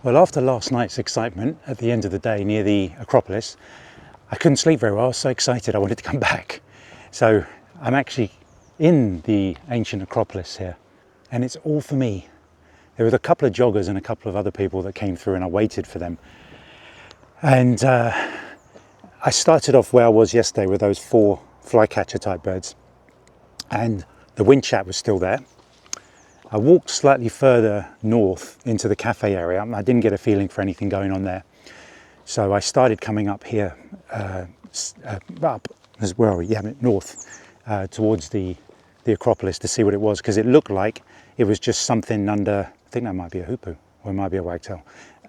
Well, after last night's excitement at the end of the day near the Acropolis, I couldn't sleep very well. I was so excited I wanted to come back. So I'm actually in the ancient Acropolis here, and it's all for me. There were a couple of joggers and a couple of other people that came through, and I waited for them. And I started off where I was yesterday with those 4 flycatcher type birds, and the wind chat was still there. I walked slightly further north into the cafe area. I didn't get a feeling for anything going on there. So I started coming up here, up as well, north, towards the Acropolis to see what it was, because it looked like it was just something under, I think that might be a hoopoe, or it might be a wagtail.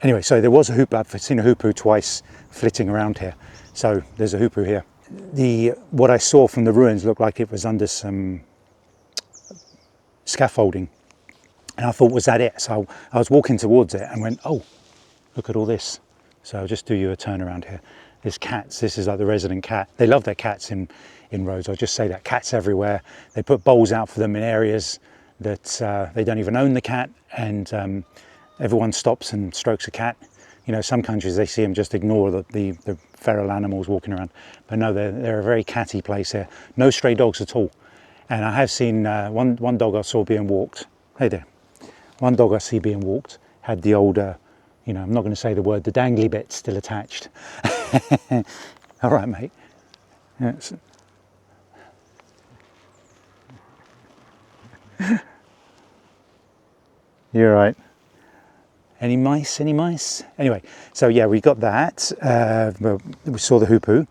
Anyway, so there was a hoopoe. I've seen a hoopoe twice flitting around here. So there's a hoopoe here. What I saw from the ruins looked like it was under some scaffolding. And I thought, was that it? So I was walking towards it and went, oh, look at all this. So I'll just do you a turn around here. There's cats. This is like the resident cat. They love their cats in Rhodes. I'll just say that. Cats everywhere. They put bowls out for them in areas that they don't even own the cat. And everyone stops and strokes a cat. You know, some countries they see them just ignore the feral animals walking around. But no, they're a very catty place here. No stray dogs at all. And I have seen one dog I saw being walked. Hey there. One dog I see being walked had the old, I'm not going to say the word, the dangly bit still attached. All right, mate. Yes. You're right. Any mice? Any mice? Anyway, so yeah, we got that. We saw the hoopoe.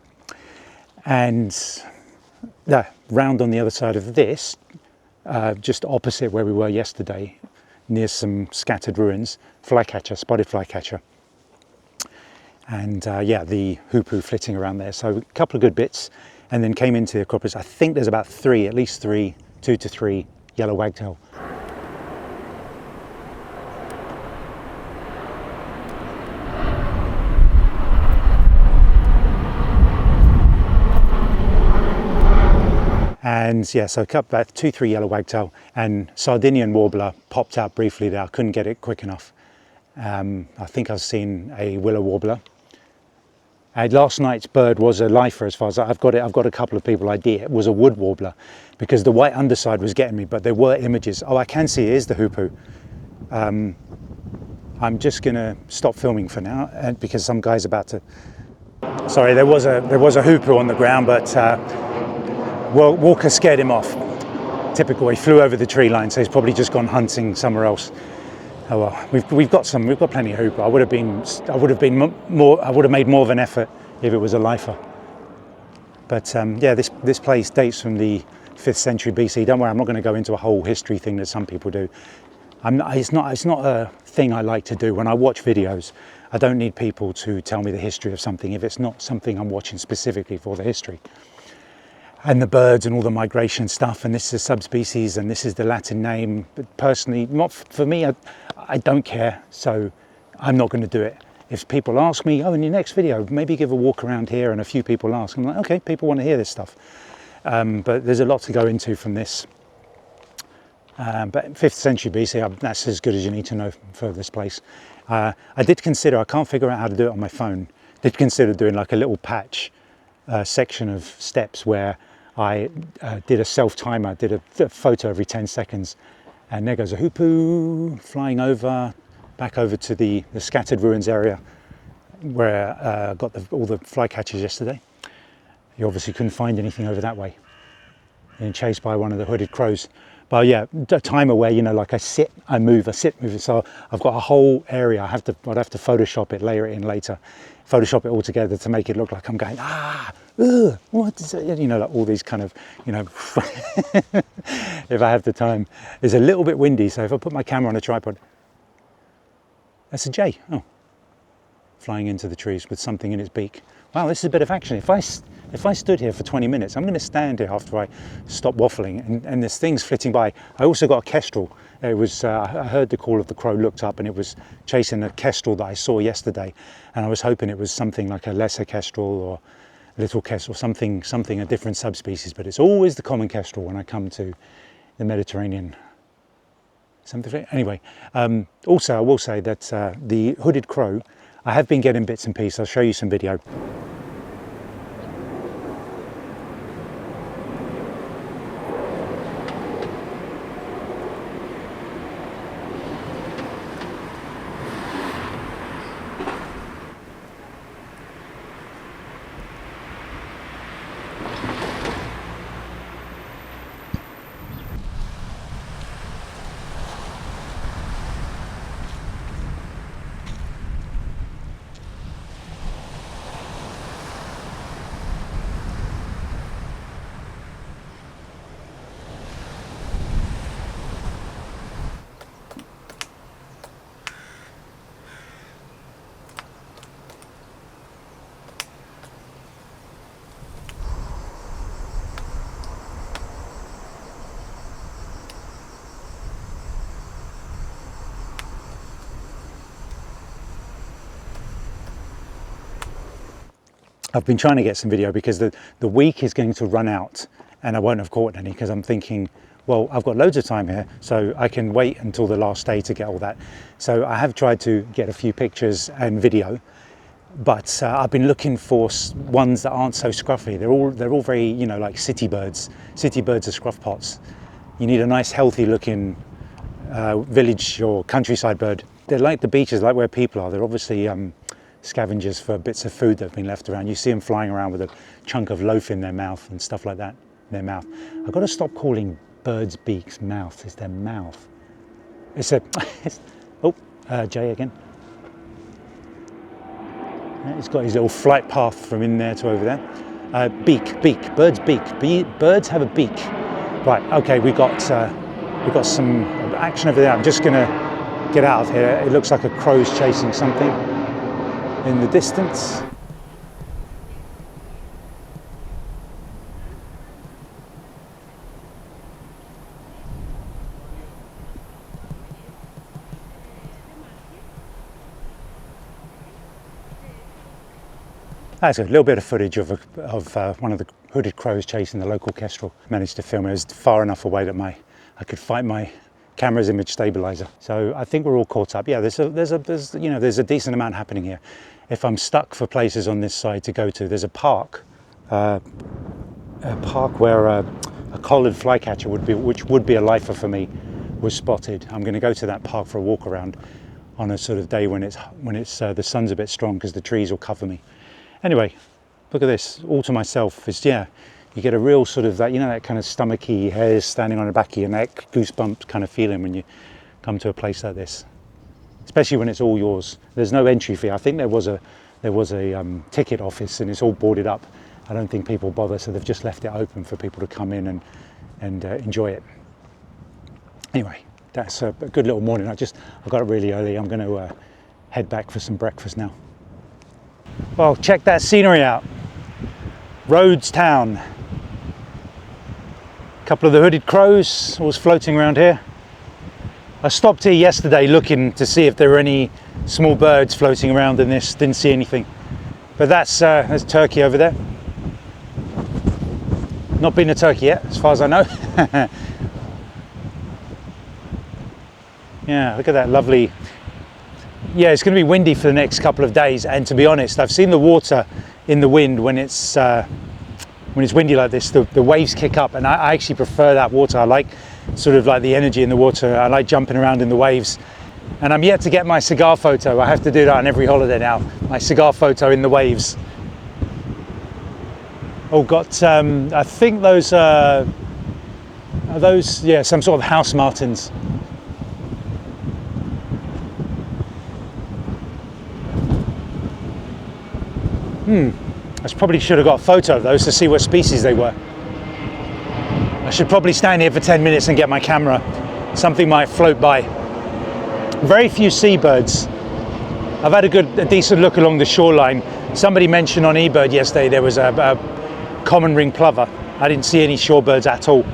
And round on the other side of this, just opposite where we were yesterday, near some scattered ruins, spotted flycatcher. And the hoopoe flitting around there. So a couple of good bits, and then came into the Acropolis. I think there's about 2 to 3 yellow wagtail. And yeah, so about 2-3 yellow wagtail, and Sardinian warbler popped out briefly there. I couldn't get it quick enough. I think I've seen a willow warbler. Last night's bird was a lifer, as far as I've got a couple of people idea. It was a wood warbler, because the white underside was getting me, but there were images. Oh, I can see it is the hoopoe. I'm just gonna stop filming for now, because some guy's about to. Sorry, there was a hoopoe on the ground, but Walker scared him off. Typical. He flew over the tree line, so he's probably just gone hunting somewhere else. Oh well, we've got plenty of hoopoe. I would have made more of an effort if it was a lifer. But this place dates from the 5th century BC. Don't worry, I'm not going to go into a whole history thing that some people do. It's not a thing I like to do. When I watch videos, I don't need people to tell me the history of something if it's not something I'm watching specifically for the history. And the birds and all the migration stuff, and this is a subspecies, and this is the Latin name. But personally, not for me, I don't care, so I'm not going to do it. If people ask me, oh, in your next video, maybe give a walk around here, and a few people ask, I'm like, okay, people want to hear this stuff. But there's a lot to go into from this. But 5th century BC, that's as good as you need to know for this place. I did consider, I can't figure out how to do it on my phone, did consider doing like a little patch section of steps where I did a self-timer, did a photo every 10 seconds, and there goes a hoopoe flying back over to the scattered ruins area where I got all the flycatchers yesterday. You obviously couldn't find anything over that way. Being chased by one of the hooded crows. But yeah, a timer where, like I sit, I move, so I've got a whole area. I'd have to Photoshop it, layer it in later, Photoshop it all together to make it look like I'm going, what is it? Like all these kind of, if I have the time. It's a little bit windy, so if I put my camera on a tripod, that's a jay, flying into the trees with something in its beak. Wow, this is a bit of action. If I stood here for 20 minutes, I'm going to stand here after I stop waffling, and there's things flitting by. I also got a kestrel. It was I heard the call of the crow, looked up, and it was chasing a kestrel that I saw yesterday, and I was hoping it was something like a lesser kestrel or a little kestrel, something a different subspecies. But it's always the common kestrel when I come to the Mediterranean something. Anyway, also I will say that the hooded crow, I have been getting bits and pieces. I'll show you some video. I've been trying to get some video because the week is going to run out and I won't have caught any, because I'm thinking, well, I've got loads of time here, so I can wait until the last day to get all that. So I have tried to get a few pictures and video, but I've been looking for ones that aren't so scruffy. They're all very, you know, like city birds. City birds are scruff pots. You need a nice healthy looking village or countryside bird. They're like the beaches, like where people are. They're obviously scavengers for bits of food that have been left around. You see them flying around with a chunk of loaf in their mouth and stuff like that in their mouth. I've got to stop calling birds' beaks mouth. It's their mouth. It's a Jay again. He's got his little flight path from in there to over there. Beak, bird's beak. Birds have a beak. Right, okay, we've got some action over there. I'm just gonna get out of here. It looks like a crow's chasing something in the distance. That's a little bit of footage of one of the hooded crows chasing the local kestrel. Managed to film it. It was far enough away that I could fight my camera's image stabilizer. So I think we're all caught up. Yeah, there's a decent amount happening here. If I'm stuck for places on this side to go to, there's a park where a collared flycatcher which would be a lifer for me, was spotted. I'm going to go to that park for a walk around on a sort of day when the sun's a bit strong, because the trees will cover me. Anyway, look at this, all to myself. It's, yeah, you get a real sort of that, you know, that kind of stomachy hairs standing on the back of your neck, goosebumps kind of feeling when you come to a place like this, especially when it's all yours. There's no entry fee. I think there was a ticket office and it's all boarded up. I don't think people bother, so they've just left it open for people to come in and enjoy it. Anyway, that's a good little morning. I got up really early. I'm going to head back for some breakfast now. Well, check that scenery out. Rhodes town. A couple of the hooded crows always floating around here. I stopped here yesterday looking to see if there were any small birds floating around in this. Didn't see anything. But that's turkey over there. Not been a turkey yet, as far as I know. Yeah, look at that lovely. Yeah, it's going to be windy for the next couple of days, and to be honest, I've seen the water in the wind when it's windy like this. The waves kick up, and I actually prefer that water. I like sort of like the energy in the water. I like jumping around in the waves, and I'm yet to get my cigar photo. I have to do that on every holiday now. My cigar photo in the waves. Oh, got I think those are those, yeah, some sort of house martins. I probably should have got a photo of those to see what species they were. I should probably stand here for 10 minutes and get my camera. Something might float by. Very few seabirds. I've had a decent look along the shoreline. Somebody mentioned on eBird yesterday there was a common ring plover. I didn't see any shorebirds at all.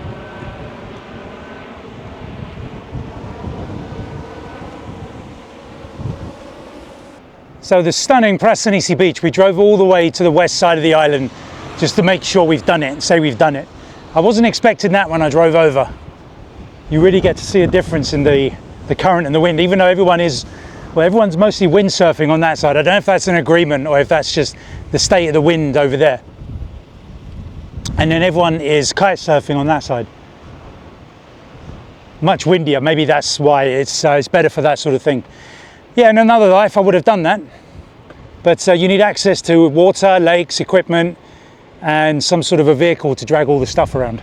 So the stunning Prassanisi beach, we drove all the way to the west side of the island just to make sure we've done it, say we've done it. I wasn't expecting that when I drove over. You really get to see a difference in the the current and the wind, even though everyone's mostly windsurfing on that side. I don't know if that's an agreement or if that's just the state of the wind over there. And then everyone is kite surfing on that side. Much windier, maybe that's why it's better for that sort of thing. Yeah, in another life I would have done that. But you need access to water, lakes, equipment, and some sort of a vehicle to drag all the stuff around.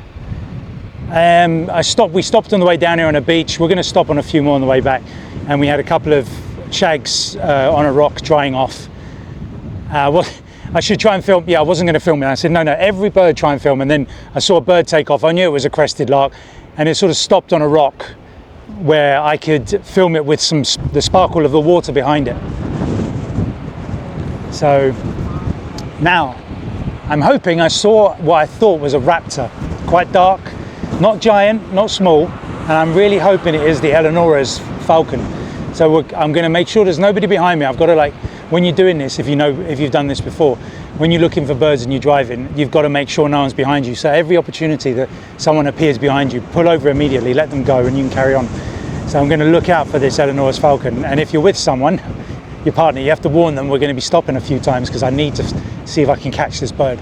We stopped on the way down here on a beach. We're going to stop on a few more on the way back. And we had a couple of shags on a rock drying off. Well, I should try and film. Yeah, I wasn't going to film it. I said, no, every bird try and film. And then I saw a bird take off. I knew it was a crested lark. And it sort of stopped on a rock where I could film it with the sparkle of the water behind it. So now I'm hoping I saw what I thought was a raptor. Quite dark, not giant, not small. And I'm really hoping it is the Eleonora's falcon. So I'm going to make sure there's nobody behind me. I've got to, like, when you're doing this, if you've done this before, when you're looking for birds and you're driving, you've got to make sure no one's behind you. So every opportunity that someone appears behind you, pull over immediately, let them go, and you can carry on. So I'm going to look out for this Eleonora's falcon. And if you're with someone, your partner, you have to warn them we're going to be stopping a few times because I need to see if I can catch this bird.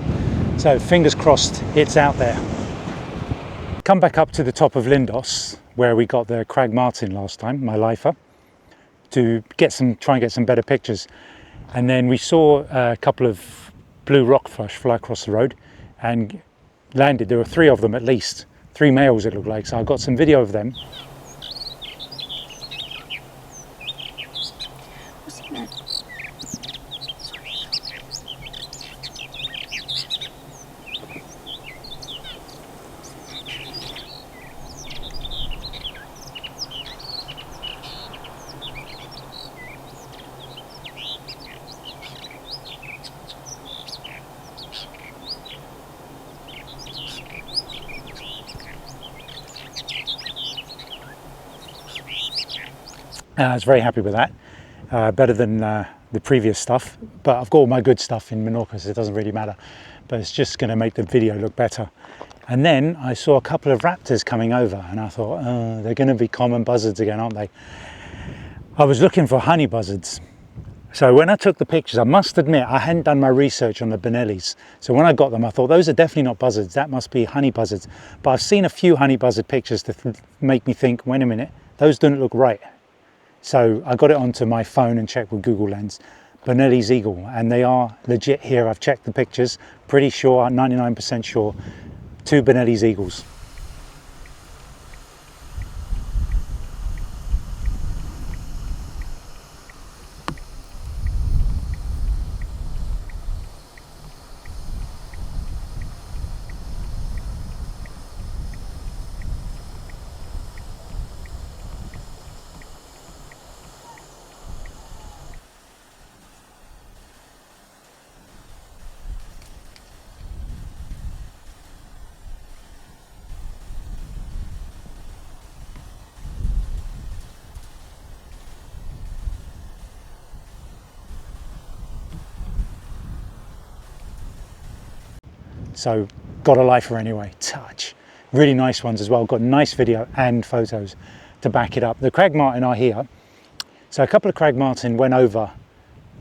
So fingers crossed it's out there. Come back up to the top of Lindos, where we got the Crag Martin last time, my lifer, to try and get some better pictures. And then we saw a couple of blue rock thrush fly across the road and landed. There were 3 of them at least, 3 males it looked like. So I got some video of them. I was very happy with that, better than the previous stuff, but I've got all my good stuff in Menorca, so it doesn't really matter, but it's just going to make the video look better. And then I saw a couple of raptors coming over and I thought, oh, they're going to be common buzzards again, aren't they? I was looking for honey buzzards. So when I took the pictures, I must admit I hadn't done my research on the Bonellis. So when I got them, I thought those are definitely not buzzards, that must be honey buzzards. But I've seen a few honey buzzard pictures to make me think, wait a minute, those don't look right. So I got it onto my phone and checked with Google Lens, Bonelli's eagle, and they are legit here. I've checked the pictures, pretty sure, 99% sure, 2 Bonelli's eagles. So got a lifer anyway, touch. Really nice ones as well, got nice video and photos to back it up. The Crag Martin are here. So a couple of Crag Martin went over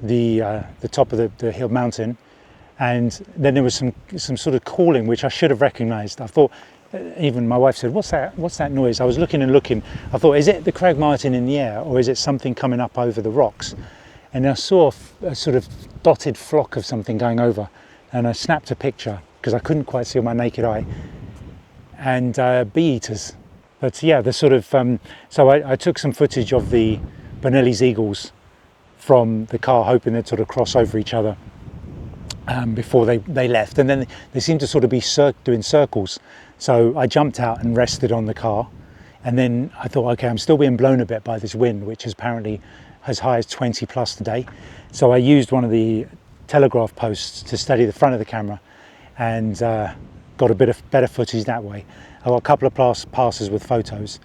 the top of the hill mountain, and then there was some sort of calling which I should have recognized. I thought, even my wife said, what's that noise? I was looking and looking. I thought, is it the Crag Martin in the air or is it something coming up over the rocks? And I saw a sort of dotted flock of something going over, and I snapped a picture because I couldn't quite see with my naked eye, and bee eaters. But yeah, the sort of so I took some footage of the Bonelli's eagles from the car, hoping they'd sort of cross over each other before they left, and then they seemed to sort of be doing circles. So I jumped out and rested on the car, and then I thought, okay, I'm still being blown a bit by this wind, which is apparently as high as 20 plus today. So I used one of the telegraph posts to steady the front of the camera, and got a bit of better footage that way. I got a couple of passes with photos,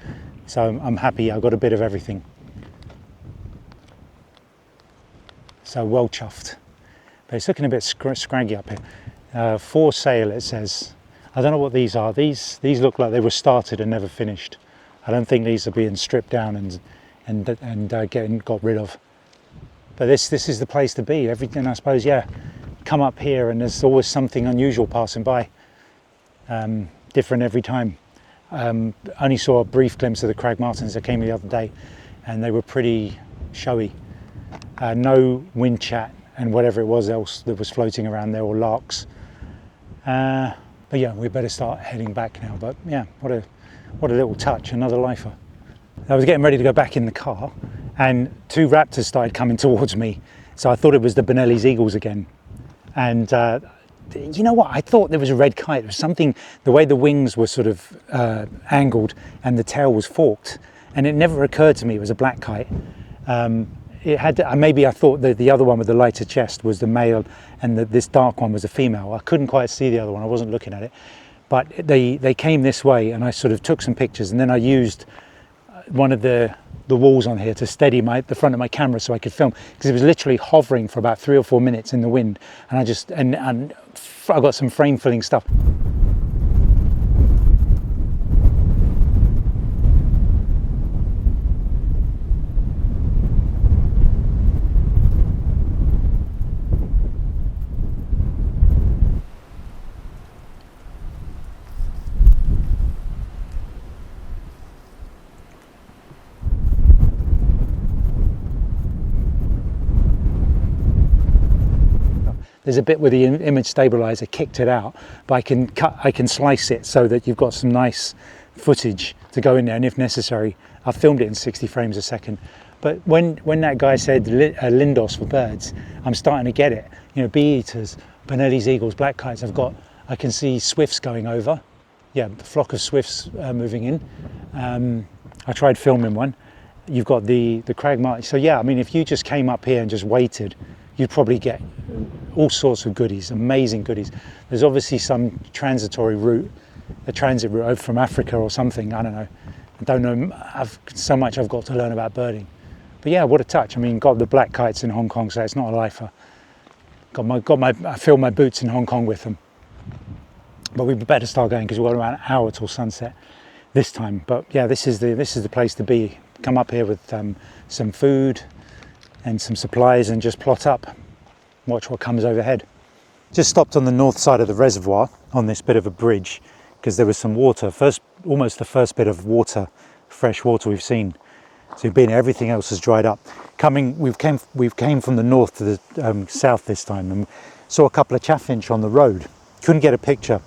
so I'm happy I got a bit of everything. So well chuffed. But it's looking a bit scraggy up here. For sale, it says. I don't know what these are. These look like they were started and never finished. I don't think these are being stripped down and got rid of. But this is the place to be. Everything, I suppose, yeah. Come up here and there's always something unusual passing by, different every time. Only saw a brief glimpse of the Crag Martins that came the other day, and they were pretty showy. No wind chat and whatever it was else that was floating around there, or larks. But yeah, we better start heading back now. But yeah, what a little touch, another lifer. I was getting ready to go back in the car, and two raptors started coming towards me. So I thought it was the Benelli's eagles again. And you know what? I thought there was a red kite. There was something, the way the wings were sort of angled and the tail was forked, and it never occurred to me it was a black kite. It had maybe I thought that the other one with the lighter chest was the male, and this dark one was a female. I couldn't quite see the other one. I wasn't looking at it, but they came this way, and I sort of took some pictures, and then I used one of the walls on here to steady the front of my camera so I could film, because it was literally hovering for about 3 or 4 minutes in the wind, and I got some frame filling stuff. There's a bit where the image stabilizer kicked it out, but I can slice it so that you've got some nice footage to go in there, and if necessary, I filmed it in 60 frames a second. But when that guy said Lindos for birds, I'm starting to get it. You know, bee eaters, Benelli's eagles, black kites. I can see swifts going over. Yeah, the flock of swifts moving in. I tried filming one. You've got the Crag Martin. So yeah, I mean, if you just came up here and just waited, you'd probably get all sorts of goodies, amazing goodies. There's obviously some transitory route, a transit route over from Africa or something, I don't know. I don't know, so much I've got to learn about birding. But yeah, what a touch. I mean, got the black kites in Hong Kong, so it's not a lifer. I filled my boots in Hong Kong with them. But we better start going, because we've got about an hour till sunset this time. But yeah, this is the place to be. Come up here with some food and some supplies and just plot up. Watch what comes overhead. Just stopped on the north side of the reservoir on this bit of a bridge, because there was some water. Almost the first bit of water, fresh water we've seen. So we've been here, everything else has dried up. We've came from the north to the south this time, and saw a couple of chaffinch on the road. Couldn't get a picture.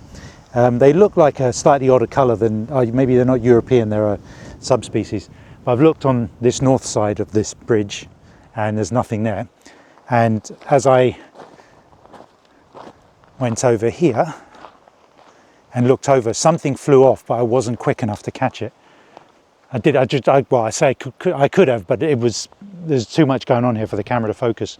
They look like a slightly odder colour than, maybe they're not European, they're a subspecies. But I've looked on this north side of this bridge, and there's nothing there. And as I went over here and looked over, something flew off, but I wasn't quick enough to catch it. I could have, but there's too much going on here for the camera to focus.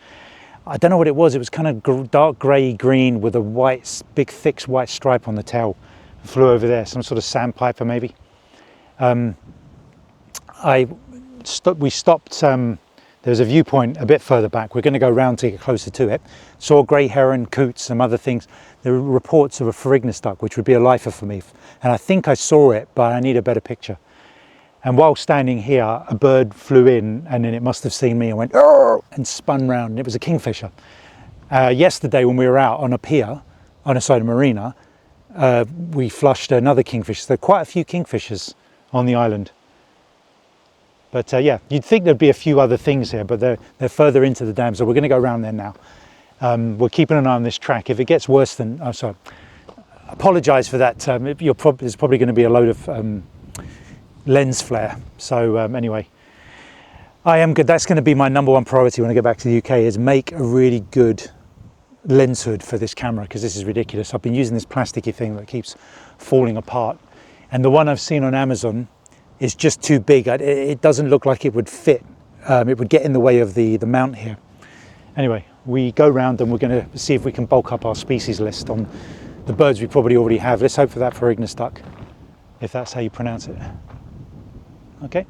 I don't know what it was. It was kind of dark grey green with a big thick white stripe on the tail. It flew over there, some sort of sandpiper maybe. We stopped. There's a viewpoint a bit further back. We're going to go round to get closer to it. Saw grey heron, coots, some other things. There were reports of a Pharignis duck, which would be a lifer for me. And I think I saw it, but I need a better picture. And while standing here, a bird flew in, and then it must have seen me and went, "Arr!" and spun round, and it was a kingfisher. Yesterday, when we were out on a pier, on a side of marina, we flushed another kingfisher. There are quite a few kingfishers on the island. But yeah, you'd think there'd be a few other things here, but they're further into the dam, so we're going to go around there now. We're keeping an eye on this track. If it gets worse than, apologise for that. There's probably going to be a load of lens flare. So anyway, I am good. That's going to be my number one priority when I get back to the UK, is make a really good lens hood for this camera, because this is ridiculous. I've been using this plasticky thing that keeps falling apart, and the one I've seen on Amazon is just too big. It doesn't look like it would fit. It would get in the way of the mount here. Anyway, we go round and we're going to see if we can bulk up our species list on the birds we probably already have. Let's hope for that Pharignis duck, if that's how you pronounce it. Okay.